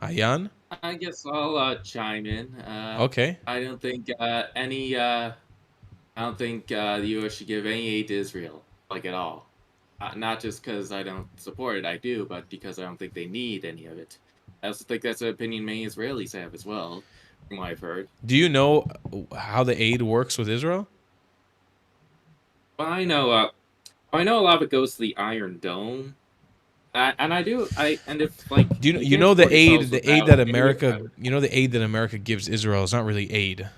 Ayan? I guess I'll chime in. Okay. I don't think I don't think the U.S. should give any aid to Israel, like at all. Not just because I don't support it, I do, but because I don't think they need any of it. I also think that's an opinion many Israelis have as well, from what I've heard. Do you know how the aid works with Israel? But I know a lot of it goes to the Iron Dome, and I do. And if like Do you you can't know support yourselves the aid without that any, America the aid that America gives Israel is not really aid.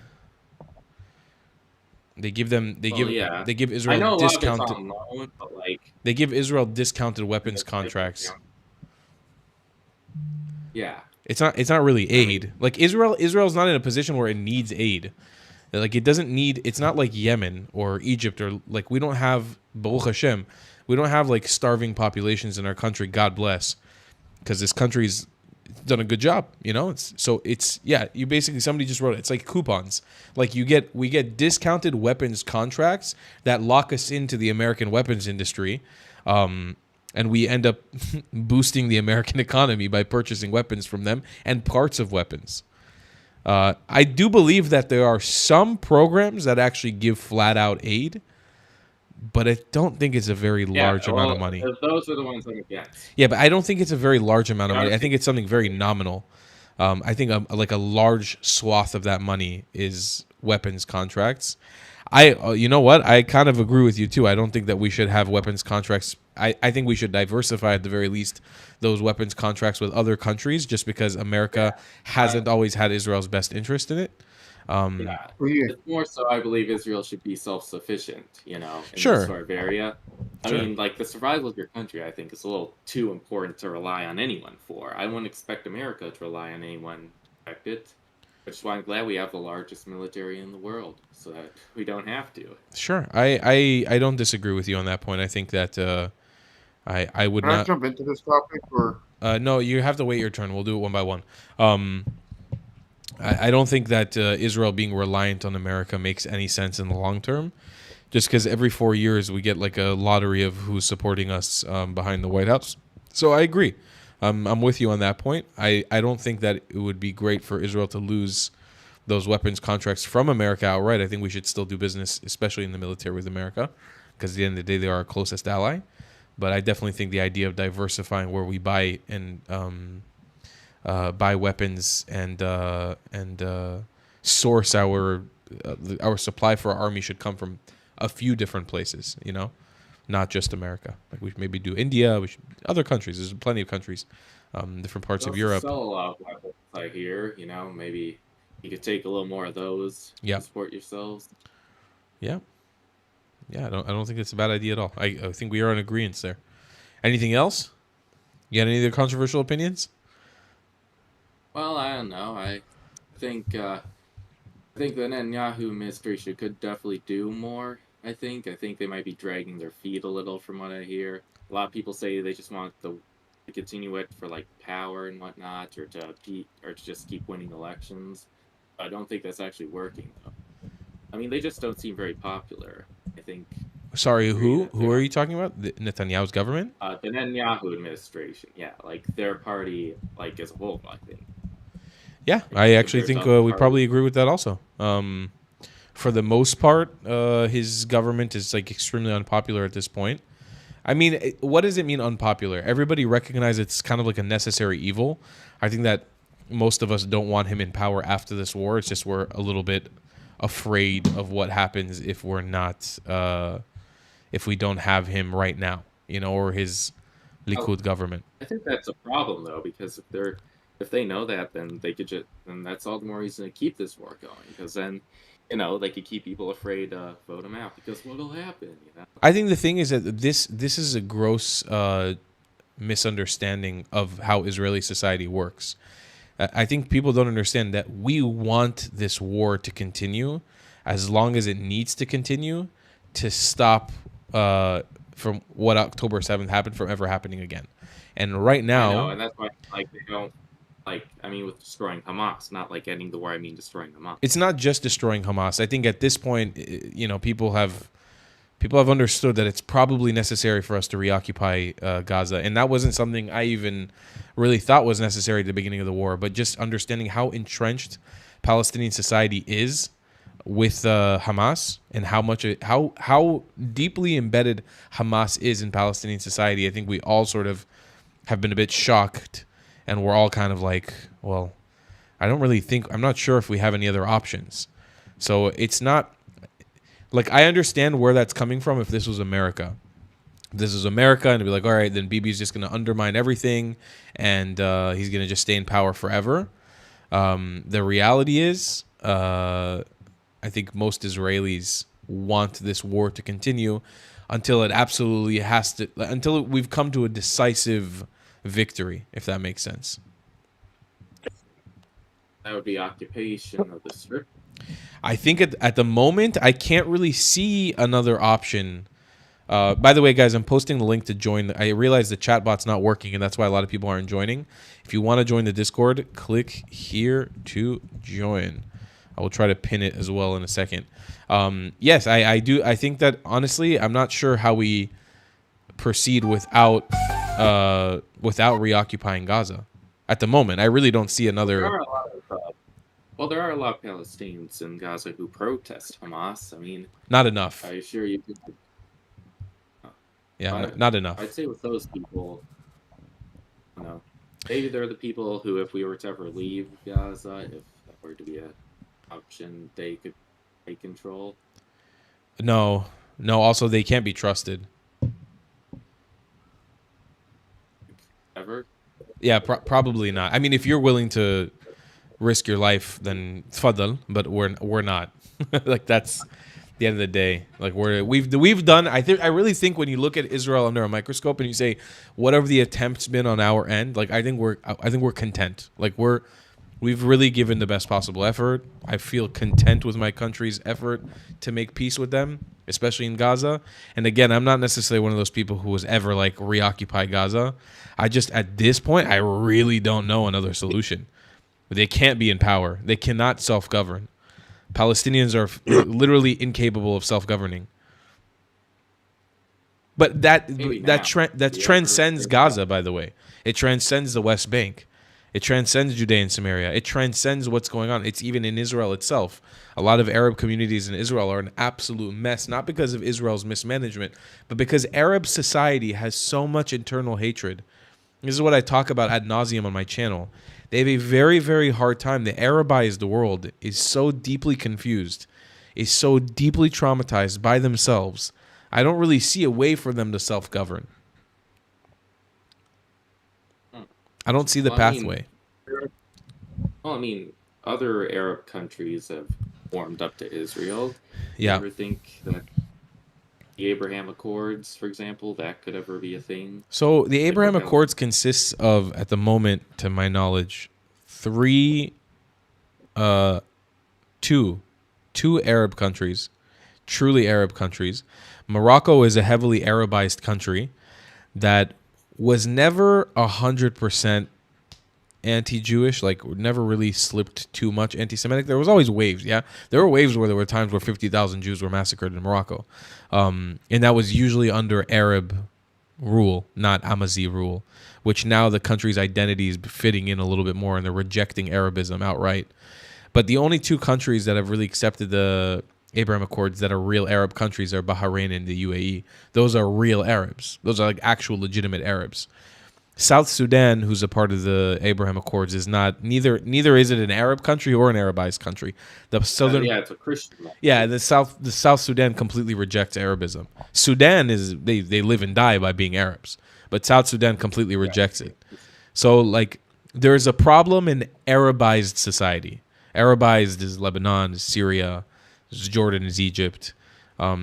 well, yeah, They give I Israel know a lot of it's discounted on loan, but like, they give Israel discounted weapons it's like, contracts. yeah, It's not really I mean, aid. Like Israel's not in a position where it needs aid. Like it doesn't need. It's not like Yemen or Egypt or like we don't have Baruch Hashem. We don't have like starving populations in our country. God bless, because this country's done a good job. You know, it's yeah. You basically somebody just wrote it. It's like coupons. Like we get discounted weapons contracts that lock us into the American weapons industry. And we end up boosting the American economy by purchasing weapons from them and parts of weapons. I do believe that there are some programs that actually give flat out aid, but I don't think it's a very yeah. large amount of Well, money. those are the ones I'm against. Yeah, but I don't think it's a very large amount of Gotta money. I take think it's something very nominal. I think like a large swath of that money is weapons contracts. You know what? I kind of agree with you too. I don't think that we should have weapons contracts. I think we should diversify at the very least those weapons contracts with other countries, just because America uh, hasn't always had Israel's best interest in it. yeah. Well, yeah, It's more so I believe Israel should be self-sufficient, in this Sure, sort of area. I sure. mean, like the survival of your country, I think is a little too important to rely on anyone for. I wouldn't expect America to rely on anyone to protect it. Which is why I'm glad we have the largest military in the world, so that we don't have to. Sure. I don't disagree with you on that point. I think that I would can I not. jump into this topic or No, you have to wait your turn. We'll do it one by one. Um, I don't think that Israel being reliant on America makes any sense in the long term. Just because every 4 years we get like a lottery of who's supporting us behind the White House. So I agree. I'm with you on that point. I don't think that it would be great for Israel to lose those weapons contracts from America outright. I think we should still do business, especially in the military, with America, because at the end of the day, they are our closest ally. But I definitely think the idea of diversifying where we buy and buy weapons and source our supply for our army should come from a few different places. You know, not just America. Like we should maybe do India. We should other countries. There's plenty of countries, different We parts of also Europe. sell a lot of weapons I hear, maybe you could take a little more of those Yeah, to support yourselves. yeah, yeah. I don't think it's a bad idea at all. I think we are in agreement there. Anything else? You got any other controversial opinions? Well, I don't know. Think uh, I think the Netanyahu administration could definitely do more. I think they might be dragging their feet a little, from what I hear. A lot of people say they just want to continue it for like power and whatnot, or to just keep winning elections. I don't think that's actually working though. I mean, they just don't seem very popular. I think Sorry, agree that who they're are not you talking about? Netanyahu's government? the Netanyahu administration. Yeah, like their party, like as a whole. I think Yeah, like I actually compared to think other we parties. probably agree with that also. For the most part, his government is like extremely unpopular at this point. I mean, what does it mean unpopular? Everybody recognizes it's kind of like a necessary evil. I think that most of us don't want him in power after this war. It's just we're a little bit afraid of what happens if we're not, if we don't have him right now, or his Oh, Likud government. I think that's a problem though, because if they know that, then then that's all the more reason to keep this war going, because then they could keep people afraid to vote him out, because what'll happen. I think the thing is that this is a gross misunderstanding of how Israeli society works. I think people don't understand that we want this war to continue as long as it needs to continue to stop from what October 7th happened from ever happening again. And right I know, now, and that's why like they don't like. I mean, with destroying Hamas, not like ending the war. I mean, destroying it's Hamas. not just destroying Hamas. I think at this point, people have people have understood that it's probably necessary for us to reoccupy Gaza. And that wasn't something I even really thought was necessary at the beginning of the war. But just understanding how entrenched Palestinian society is with Hamas, and how deeply embedded Hamas is in Palestinian society, I think we all sort of have been a bit shocked, and we're all kind of like, well, I'm not sure if we have any other options. So it's not like, I understand where that's coming from if this was America. If this is America, and it'd be like, all right, then Bibi's just going to undermine everything, and he's going to just stay in power forever. The reality is, I think most Israelis want this war to continue until it absolutely has to, until we've come to a decisive victory, if that makes sense. That would be occupation of the Strip. I think at the moment, I can't really see another option. By the way, guys, I'm posting the link to join. I realize the chatbot's not working, and that's why a lot of people aren't joining. If you want to join the Discord, click here to join. I will try to pin it as well in a second. Yes, I do. I think that, honestly, I'm not sure how we proceed without reoccupying Gaza. At the moment, I really don't see another. There are a lot of Palestinians in Gaza who protest Hamas. I mean, not enough. I assure you. Yeah, not enough. I'd say with those people, maybe they're the people who, if we were to ever leave Gaza, if that were to be an option, they could take control. No. Also, they can't be trusted. Ever? Yeah, probably not. I mean, if you're willing to risk your life, then tfaddal, but we're not. Like, that's the end of the day. Like, we've done. I really think when you look at Israel under a microscope and you say, whatever the attempt's been on our end, like, I think we're content. Like, we've really given the best possible effort. I feel content with my country's effort to make peace with them, especially in Gaza. And again, I'm not necessarily one of those people who was ever like reoccupy Gaza. I just, at this point, I really don't know another solution. They can't be in power. They cannot self-govern. Palestinians are literally incapable of self-governing. But that transcends Gaza, by the way. It transcends the West Bank. It transcends Judea and Samaria. It transcends what's going on. It's even in Israel itself. A lot of Arab communities in Israel are an absolute mess, not because of Israel's mismanagement, but because Arab society has so much internal hatred. This is what I talk about ad nauseum on my channel. They have a very, very hard time. The Arabized world is so deeply confused, is so deeply traumatized by themselves. I don't really see a way for them to self-govern. I don't see the pathway. Other Arab countries have warmed up to Israel. Yeah. You ever think that the Abraham Accords, for example, that could ever be a thing? So the Abraham Accords consists of, at the moment, to my knowledge, two Arab countries, truly Arab countries. Morocco is a heavily Arabized country that was never 100% anti-Jewish, like never really slipped too much anti-Semitic. There was always waves, yeah? There were waves where there were times where 50,000 Jews were massacred in Morocco. And that was usually under Arab rule, not Amazi rule, which now the country's identity is fitting in a little bit more and they're rejecting Arabism outright. But the only two countries that have really accepted the Abraham Accords that are real Arab countries are Bahrain and the UAE. Those are real Arabs. Those are like actual legitimate Arabs. South Sudan, who's a part of the Abraham Accords, is not neither is it an Arab country or an Arabized country. The southern it's a Christian. Yeah, the South Sudan completely rejects Arabism. Sudan is they live and die by being Arabs, but South Sudan completely rejects it. So like there's a problem in Arabized society. Arabized is Lebanon, is Syria, is Jordan, is Egypt.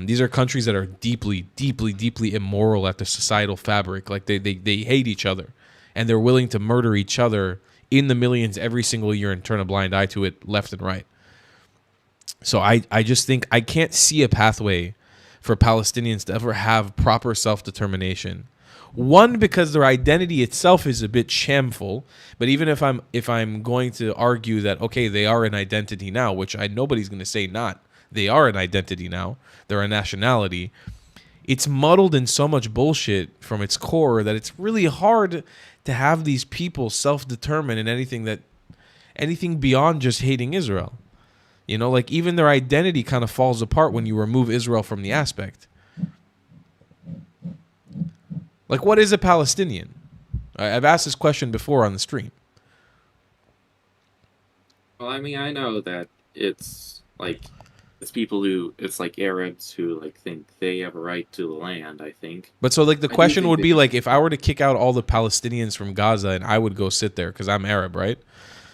These are countries that are deeply, deeply, deeply immoral at the societal fabric. Like they hate each other, and they're willing to murder each other in the millions every single year and turn a blind eye to it left and right. So I just think I can't see a pathway for Palestinians to ever have proper self-determination. One, because their identity itself is a bit shameful. But even if I'm going to argue that, okay, they are an identity now, which nobody's going to say not. They are an identity now. They're a nationality. it's muddled in so much bullshit from its core that it's really hard to have these people self-determine in anything beyond just hating Israel. You know, like even their identity kind of falls apart when you remove Israel from the aspect. Like, what is a Palestinian? I've asked this question before on the stream. Well, I mean, I know that it's people who, it's like Arabs who like think they have a right to the land, I think. But so like the I do question think would they- be like, if I were to kick out all the Palestinians from Gaza and I would go sit there because I'm Arab, right?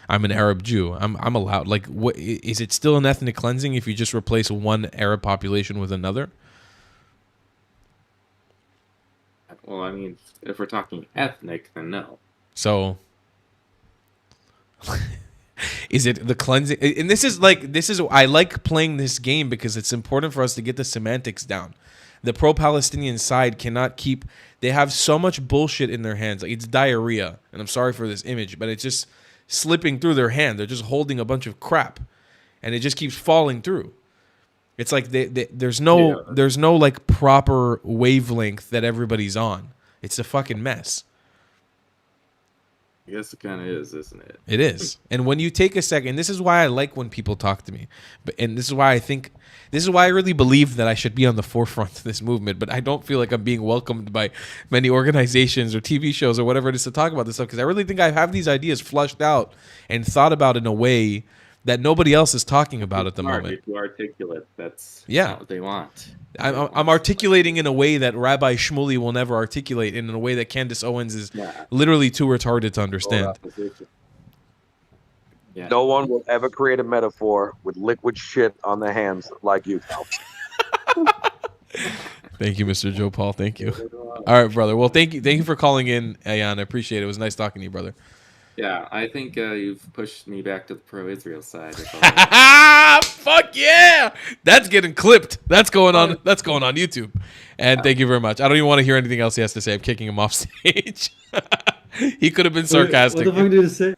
I'm an Arab Jew. I'm allowed. Like, what is it still an ethnic cleansing if you just replace one Arab population with another? Well, I mean, if we're talking ethnic, then no. So is it the cleansing? And this is I like playing this game because it's important for us to get the semantics down. The pro-Palestinian side cannot keep. They have so much bullshit in their hands. Like, it's diarrhea. And I'm sorry for this image, but it's just slipping through their hand. They're just holding a bunch of crap, and it just keeps falling through. It's like there's no like proper wavelength that everybody's on. It's a fucking mess. I guess it kind of is, isn't it? It is. And when you take a second, this is why I like when people talk to me. And this is why I really believe that I should be on the forefront of this movement, but I don't feel like I'm being welcomed by many organizations or TV shows or whatever it is to talk about this stuff, because I really think I have these ideas flushed out and thought about in a way that nobody else is talking about at the moment. If you articulate, that's Yeah. not what they want. I'm articulating in a way that Rabbi Shmuley will never articulate, and in a way that Candace Owens is literally too retarded to understand. Yeah. No one will ever create a metaphor with liquid shit on their hands like you, Tal. Thank you, Mr. Joe Paul. Thank you. All right, brother. Well, thank you for calling in, Ayan. I appreciate it. It was nice talking to you, brother. Yeah, I think you've pushed me back to the pro-Israel side. Fuck yeah! That's getting clipped. That's going on YouTube. And thank you very much. I don't even want to hear anything else he has to say. I'm kicking him off stage. He could have been sarcastic. What the fuck did he say?